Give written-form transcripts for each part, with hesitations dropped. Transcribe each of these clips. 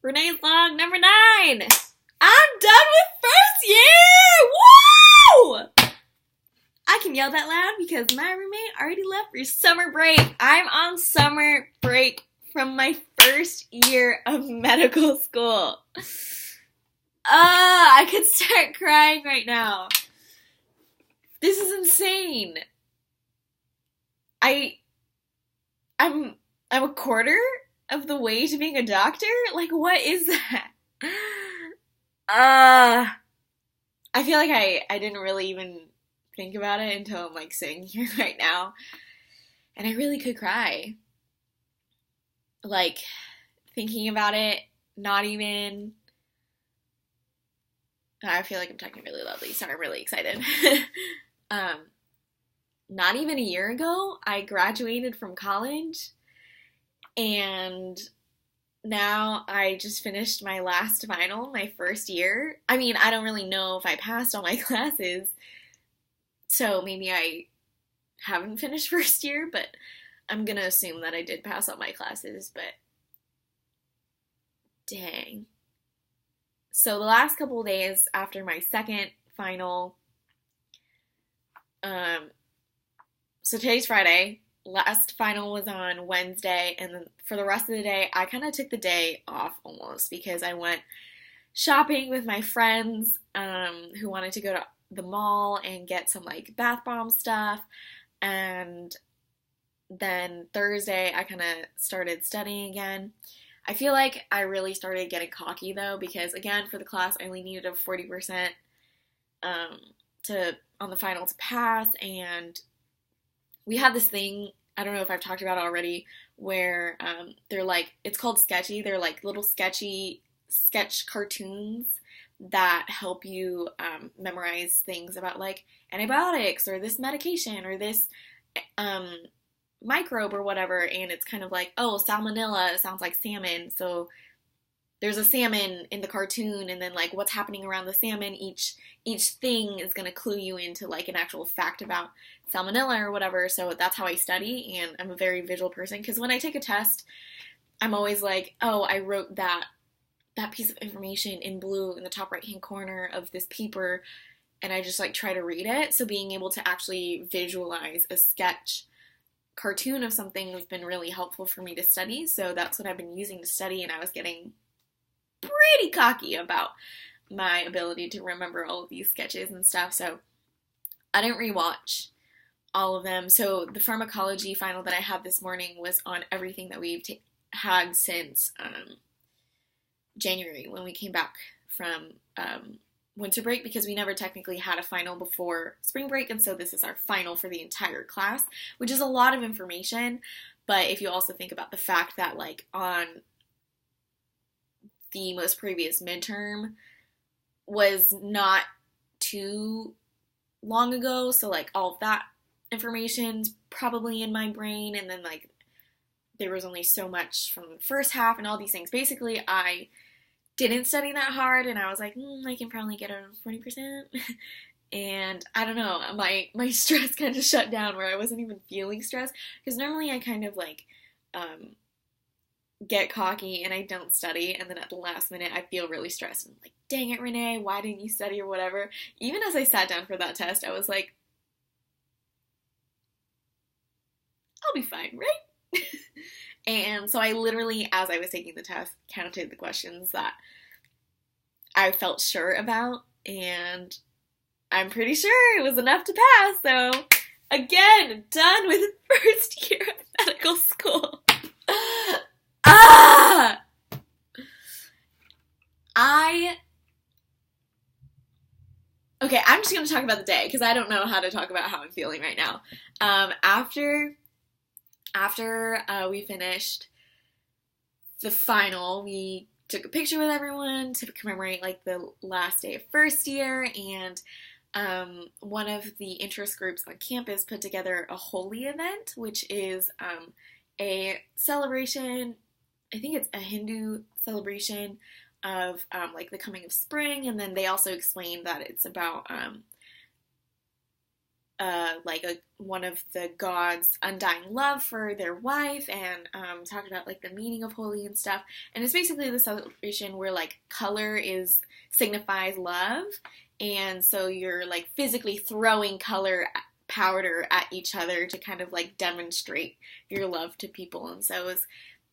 Renee's log number 9. I'm done with first year! Woo! I can yell that loud because my roommate already left for summer break. I'm on summer break from my first year of medical school. I could start crying right now. This is insane. I'm a quarter of the way to being a doctor? Like, what is that? I feel like I didn't really even think about it until I'm like sitting here right now. And I really could cry. Like, thinking about it, not even... I feel like I'm talking really loudly, so I'm really excited. Not even a year ago, I graduated from college, and now I just finished my last final, my first year. I mean, I don't really know if I passed all my classes, so maybe I haven't finished first year, but I'm gonna assume that I did pass all my classes, but dang. So the last couple of days after my second final, so today's Friday, last final was on Wednesday, and then for the rest of the day, I kind of took the day off almost because I went shopping with my friends who wanted to go to the mall and get some like bath bomb stuff, and then Thursday I kind of started studying again. I feel like I really started getting cocky though because again for the class I only needed a 40% on the final to pass, and we had this thing, I don't know if I've talked about it already, where they're like, it's called Sketchy. They're like little sketch cartoons that help you memorize things about like antibiotics or this medication or this microbe or whatever, and it's kind of like, oh, salmonella sounds like salmon, so there's a salmon in the cartoon, and then like what's happening around the salmon, each thing is going to clue you into like an actual fact about salmonella or whatever. So that's how I study, and I'm a very visual person because when I take a test, I'm always like, oh, I wrote that piece of information in blue in the top right hand corner of this paper, and I just like try to read it. So being able to actually visualize a sketch cartoon of something has been really helpful for me to study. So that's what I've been using to study, and I was getting pretty cocky about my ability to remember all of these sketches and stuff, so I didn't rewatch all of them. So the pharmacology final that I had this morning was on everything that we've had since January when we came back from winter break, because we never technically had a final before spring break, and so this is our final for the entire class, which is a lot of information. But if you also think about the fact that like on the most previous midterm was not too long ago, so like all of that information's probably in my brain, and then like there was only so much from the first half and all these things. Basically, I didn't study that hard, and I was like, I can probably get a 40%, and I don't know, my stress kind of shut down where I wasn't even feeling stressed, because normally I kind of like get cocky and I don't study, and then at the last minute I feel really stressed and I'm like, dang it, Rene, why didn't you study or whatever. Even as I sat down for that test, I was like, I'll be fine, right? And so I literally, as I was taking the test, counted the questions that I felt sure about, and I'm pretty sure it was enough to pass. So again, done with first year of medical school. Okay, I'm just going to talk about the day because I don't know how to talk about how I'm feeling right now. After we finished the final, we took a picture with everyone to commemorate like the last day of first year, and one of the interest groups on campus put together a holy event, which is a celebration. I think it's a Hindu celebration of like the coming of spring, and then they also explained that it's about one of the gods' undying love for their wife, and talked about like the meaning of holy and stuff. And it's basically the celebration where like color is signifies love, and so you're like physically throwing color powder at each other to kind of like demonstrate your love to people. And so it was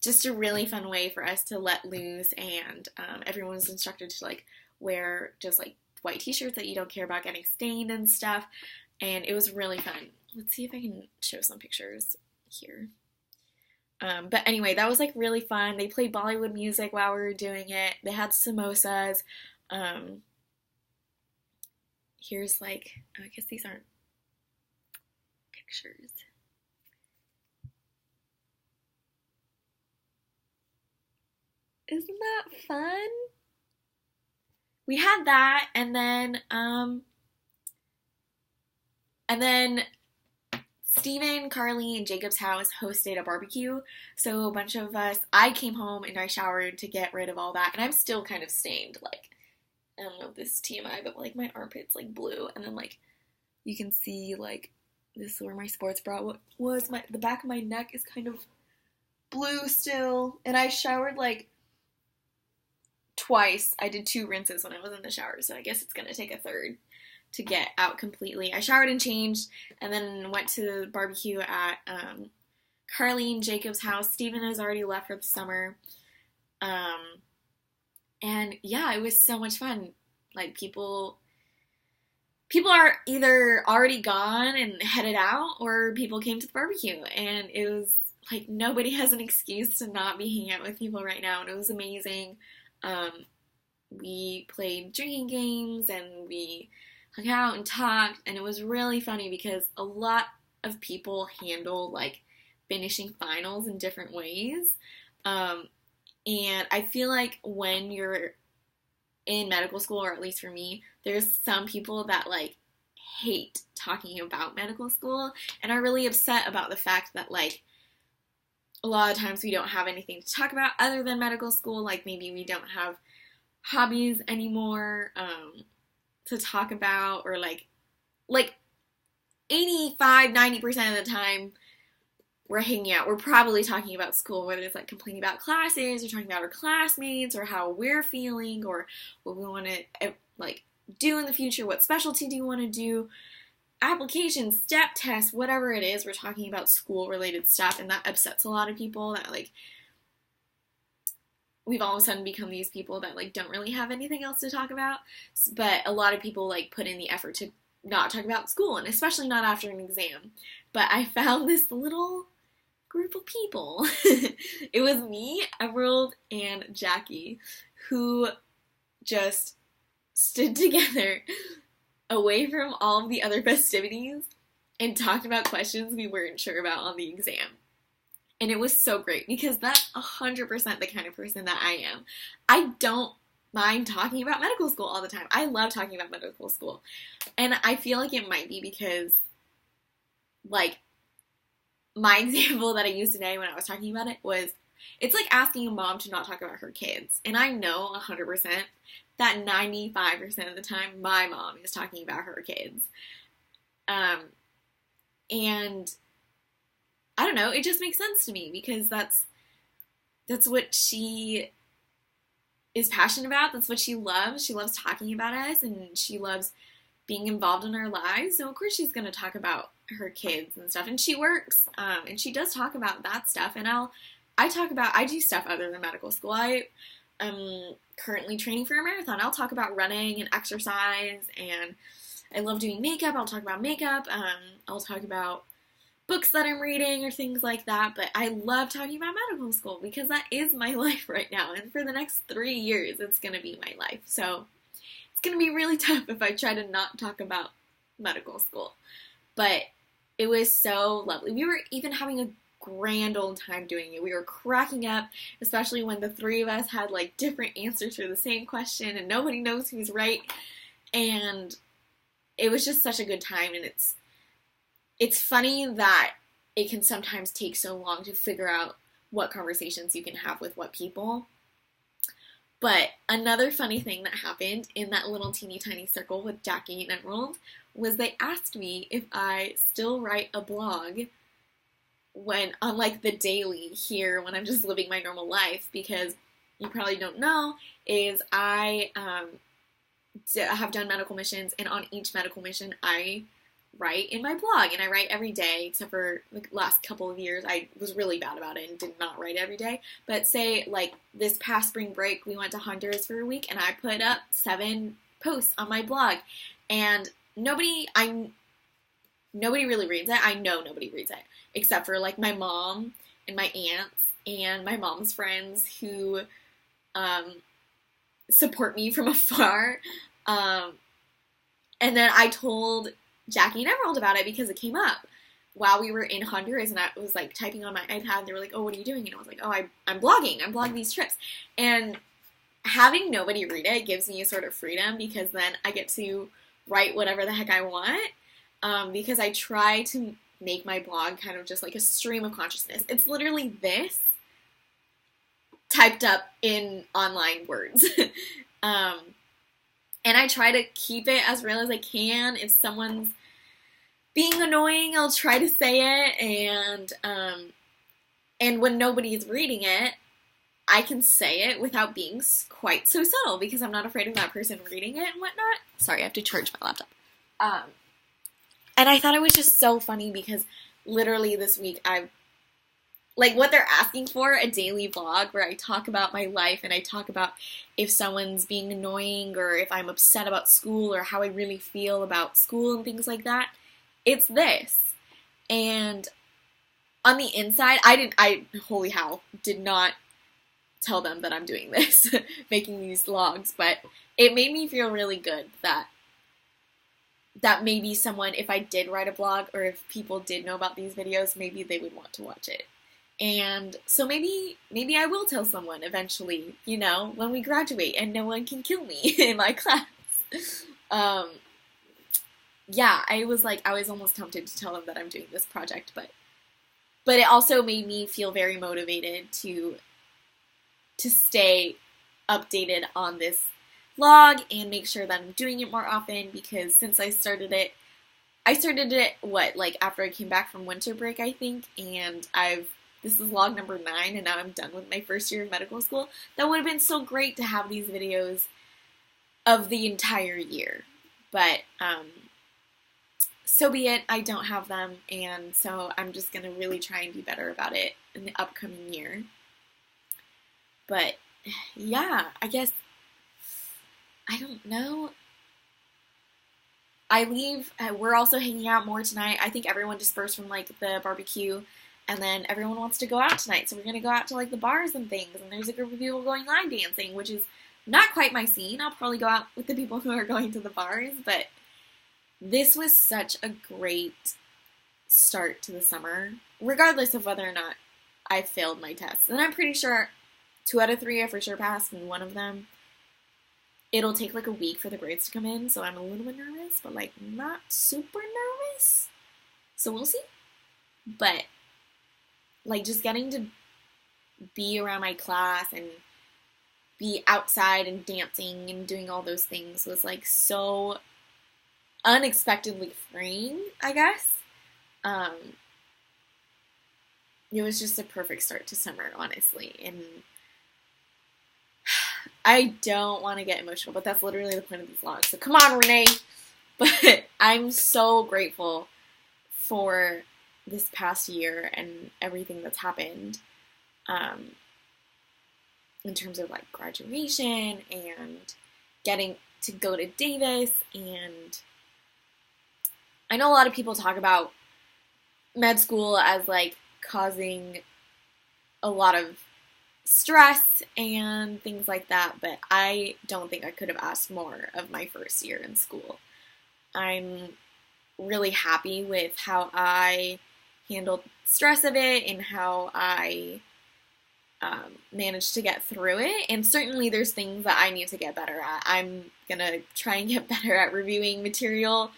just a really fun way for us to let loose, and everyone was instructed to like wear just like white t-shirts that you don't care about getting stained and stuff. And it was really fun. Let's see if I can show some pictures here. But anyway, that was like really fun. They played Bollywood music while we were doing it. They had samosas. Here's like, I guess these aren't pictures. Isn't that fun? We had that, and then Steven, Carly, and Jacob's house hosted a barbecue. So a bunch of us, I came home and I showered to get rid of all that. And I'm still kind of stained. Like, I don't know if this is TMI, but like my armpit's like blue. And then like, you can see like, this is where my sports bra was. The back of my neck is kind of blue still. And I showered like twice. I did 2 rinses when I was in the shower. So I guess it's going to take a third to get out completely. I showered and changed, and then went to the barbecue at Carly and Jacob's house. Steven has already left for the summer. And yeah, it was so much fun. Like people are either already gone and headed out, or people came to the barbecue, and it was like nobody has an excuse to not be hanging out with people right now, and it was amazing. We played drinking games, and we hung out and talked, and it was really funny because a lot of people handle like finishing finals in different ways. And I feel like when you're in medical school, or at least for me, there's some people that like hate talking about medical school and are really upset about the fact that like a lot of times we don't have anything to talk about other than medical school. Like maybe we don't have hobbies anymore to talk about, or like 85-90% of the time we're hanging out, we're probably talking about school, whether it's like complaining about classes, or talking about our classmates, or how we're feeling, or what we want to like do in the future, what specialty do you want to do, applications, step tests, whatever it is, we're talking about school related stuff. And that upsets a lot of people, that like we've all of a sudden become these people that like don't really have anything else to talk about. But a lot of people like put in the effort to not talk about school, and especially not after an exam. But I found this little group of people. It was me, Emerald, and Jackie, who just stood together away from all of the other festivities and talked about questions we weren't sure about on the exam. And it was so great, because that's 100% the kind of person that I am. I don't mind talking about medical school all the time. I love talking about medical school. And I feel like it might be because, like, my example that I used today when I was talking about it was, it's like asking a mom to not talk about her kids. And I know 100% that 95% of the time my mom is talking about her kids. And I don't know, it just makes sense to me, because that's what she is passionate about. That's what she loves. She loves talking about us, and she loves being involved in our lives. So of course she's going to talk about her kids and stuff. And she works, and she does talk about that stuff. And I do stuff other than medical school. I am currently training for a marathon. I'll talk about running and exercise, and I love doing makeup. I'll talk about makeup. I'll talk about books that I'm reading or things like that. But I love talking about medical school, because that is my life right now. And for the next 3 years, it's going to be my life. So it's going to be really tough if I try to not talk about medical school. But it was so lovely. We were even having a grand old time doing it. We were cracking up, especially when the 3 of us had like different answers for the same question and nobody knows who's right. And it was just such a good time. And it's funny that it can sometimes take so long to figure out what conversations you can have with what people. But another funny thing that happened in that little teeny tiny circle with Jackie and Emerald was they asked me if I still write a blog when, on like the daily here, when I'm just living my normal life, because you probably don't know, is I have done medical missions, and on each medical mission I write in my blog, and I write every day, except for the last couple of years I was really bad about it and did not write every day. But say like this past spring break we went to Honduras for a week, and I put up 7 posts on my blog, and nobody really reads it. I know nobody reads it except for like my mom and my aunts and my mom's friends who support me from afar. And then I told Jackie and Emerald about it because it came up while we were in Honduras, and I was like typing on my iPad, and they were like, oh, what are you doing? And I was like, oh, I'm blogging these trips. And having nobody read it gives me a sort of freedom, because then I get to write whatever the heck I want, because I try to make my blog kind of just like a stream of consciousness. It's literally this typed up in online words. And I try to keep it as real as I can. If someone's being annoying, I'll try to say it, and when nobody's reading it, I can say it without being quite so subtle, because I'm not afraid of that person reading it and whatnot. Sorry, I have to charge my laptop. And I thought it was just so funny, because literally this week like what they're asking for, a daily vlog where I talk about my life, and I talk about if someone's being annoying, or if I'm upset about school, or how I really feel about school and things like that. It's this. And on the inside, holy hell, did not tell them that I'm doing this, making these vlogs, but it made me feel really good that maybe someone, if I did write a blog, or if people did know about these videos, maybe they would want to watch it. And so maybe I will tell someone eventually, when we graduate and no one can kill me in my class. Yeah, I was almost tempted to tell them that I'm doing this project, but it also made me feel very motivated to stay updated on this vlog and make sure that I'm doing it more often, because since I started it after I came back from winter break, I think, and this is vlog number 9, and now I'm done with my first year of medical school. That would have been so great to have these videos of the entire year, but so be it. I don't have them, and so I'm just gonna really try and be better about it in the upcoming year. But yeah, I guess, I don't know. I leave, we're also hanging out more tonight. I think everyone dispersed from like the barbecue, and then everyone wants to go out tonight, so we're gonna go out to like the bars and things, and there's a group of people going line dancing, which is not quite my scene. I'll probably go out with the people who are going to the bars, but this was such a great start to the summer, regardless of whether or not I failed my tests. And I'm pretty sure 2 out of 3 I for sure passed, and 1 of them, it'll take like a week for the grades to come in, so I'm a little bit nervous, but like not super nervous. So we'll see. But like just getting to be around my class and be outside and dancing and doing all those things was like so unexpectedly freeing, I guess. It was just a perfect start to summer, honestly, and I don't want to get emotional, but that's literally the point of this vlog, so come on, Rene! But I'm so grateful for this past year and everything that's happened, in terms of like graduation and getting to go to Davis. And I know a lot of people talk about med school as like causing a lot of stress and things like that, but I don't think I could have asked more of my first year in school. I'm really happy with how I handled stress of it and how I managed to get through it, and certainly there's things that I need to get better at. I'm gonna try and get better at reviewing material,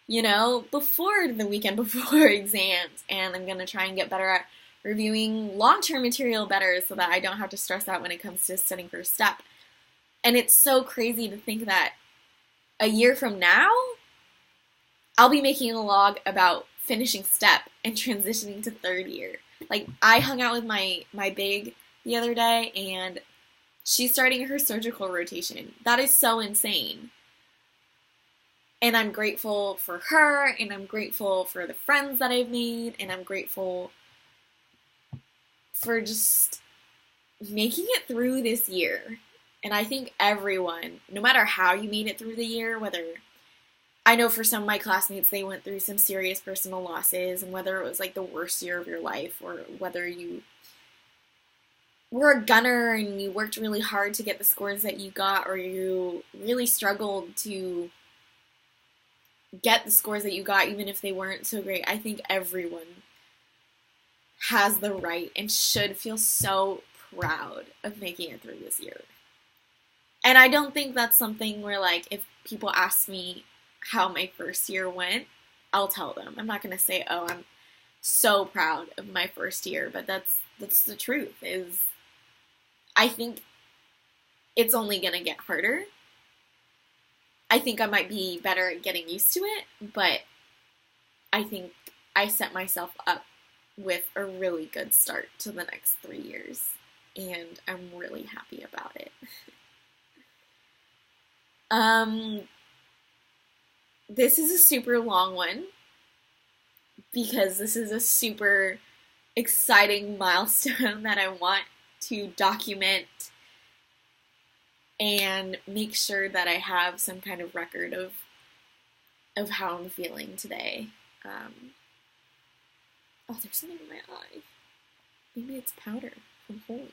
before the weekend before exams, and I'm gonna try and get better at reviewing long-term material better so that I don't have to stress out when it comes to studying for a step. And it's so crazy to think that a year from now, I'll be making a log about finishing step and transitioning to third year. Like, I hung out with my big the other day, and she's starting her surgical rotation. That is so insane. And I'm grateful for her, and I'm grateful for the friends that I've made, and I'm grateful for just making it through this year. And I think everyone, no matter how you made it through the year, whether, I know for some of my classmates, they went through some serious personal losses, and whether it was like the worst year of your life, or whether you were a gunner and you worked really hard to get the scores that you got, or you really struggled to get the scores that you got, even if they weren't so great. I think everyone has the right and should feel so proud of making it through this year. And I don't think that's something where, like, if people ask me how my first year went, I'll tell them. I'm not going to say, oh, I'm so proud of my first year, but that's the truth. Is I think it's only going to get harder. I think I might be better at getting used to it, but I think I set myself up with a really good start to the next 3 years, and I'm really happy about it. This is a super long one, because this is a super exciting milestone that I want to document and make sure that I have some kind of record of how I'm feeling today. Oh, there's something in my eye. Maybe it's powder from Holy.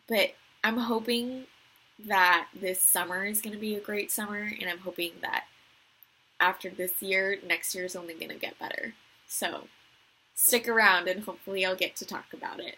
But I'm hoping that this summer is going to be a great summer, and I'm hoping that after this year, next year is only going to get better. So stick around, and hopefully I'll get to talk about it.